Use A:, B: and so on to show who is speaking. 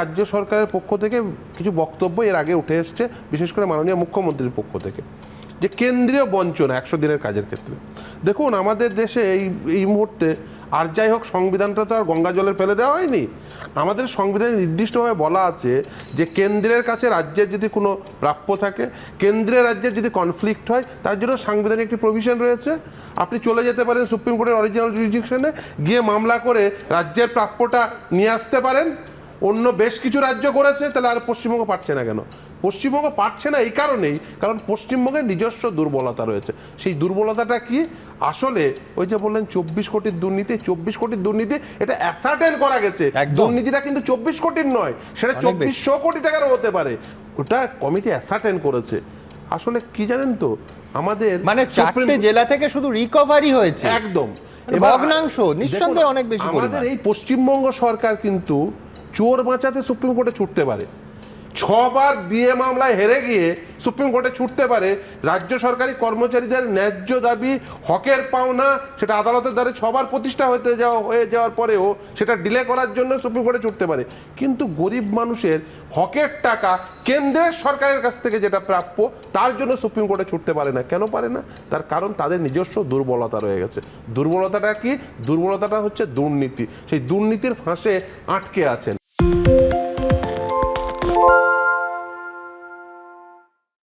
A: রাজ্য সরকারের পক্ষ থেকে কিছু বক্তব্য এর আগে উঠে এসছে, বিশেষ করে মাননীয় মুখ্যমন্ত্রীর পক্ষ থেকে, যে কেন্দ্রীয় বঞ্চনা 100 দিনের কাজের ক্ষেত্রে। দেখুন, আমাদের দেশে এই মুহূর্তে আর যাই হোক, সংবিধানটা তো আর গঙ্গা জলে ফেলে দেওয়া হয়নি। আমাদের সংবিধানে নির্দিষ্টভাবে বলা আছে যে কেন্দ্রের কাছে রাজ্যের যদি কোনো প্রাপ্য থাকে, কেন্দ্রের রাজ্যের যদি কনফ্লিক্ট হয়, তার জন্য সাংবিধানিক একটি প্রভিশন রয়েছে। আপনি চলে যেতে পারেন সুপ্রিম কোর্টের অরিজিনাল জুরিসডিকশনে, গিয়ে মামলা করে রাজ্যের প্রাপ্যটা নিয়ে আসতে পারেন। অন্য বেশ কিছু রাজ্য করেছে, তাহলে আর পশ্চিমবঙ্গ পারছে না কেন? পশ্চিমবঙ্গ পারছে না এই কারণেই, কারণ পশ্চিমবঙ্গের নিজস্ব দুর্বলতা রয়েছে। সেই দুর্বলতাটা কি? আসলে ওই যে বললেন 24 কোটির দুর্নীতি, 24 কোটির দুর্নীতি এটা অ্যাসার্টেন করা গেছে। দুর্নীতিটা কিন্তু 24 কোটির নয়, সেটা 2400 কোটি টাকারও হতে পারে। ওটা কমিটি অ্যাসার্টেন করেছে। আসলে কি জানেন তো, আমাদের
B: মানে 4টে জেলা থেকে শুধু রিকভারি হয়েছে
A: একদম,
B: ভগ্নাংশ নিঃসন্দেহে অনেক বেশি।
A: আমাদের এই পশ্চিমবঙ্গ সরকার কিন্তু চোর বাঁচাতে সুপ্রিম কোর্টে ছুটতে পারে, 6 বার ডিএ মামলায় হেরে গিয়ে সুপ্রিম কোর্টে ছুটতে পারে। রাজ্য সরকারি কর্মচারীদের ন্যায্য দাবি, হকের পাওনা, সেটা আদালতের দ্বারা 6 বার প্রতিষ্ঠা হয়ে যাওয়ার পরেও সেটা ডিলে করার জন্য সুপ্রিম কোর্টে ছুটতে পারে। কিন্তু গরিব মানুষের হকের টাকা কেন্দ্রের সরকারের কাছ থেকে যেটা প্রাপ্য, তার জন্য সুপ্রিম কোর্টে ছুটতে পারে না। কেন পারে না? তার কারণ তাদের নিজস্ব দুর্বলতা রয়ে গেছে। দুর্বলতাটা কি? দুর্বলতাটা হচ্ছে দুর্নীতি। সেই দুর্নীতির ফাঁসে আটকে আছেন।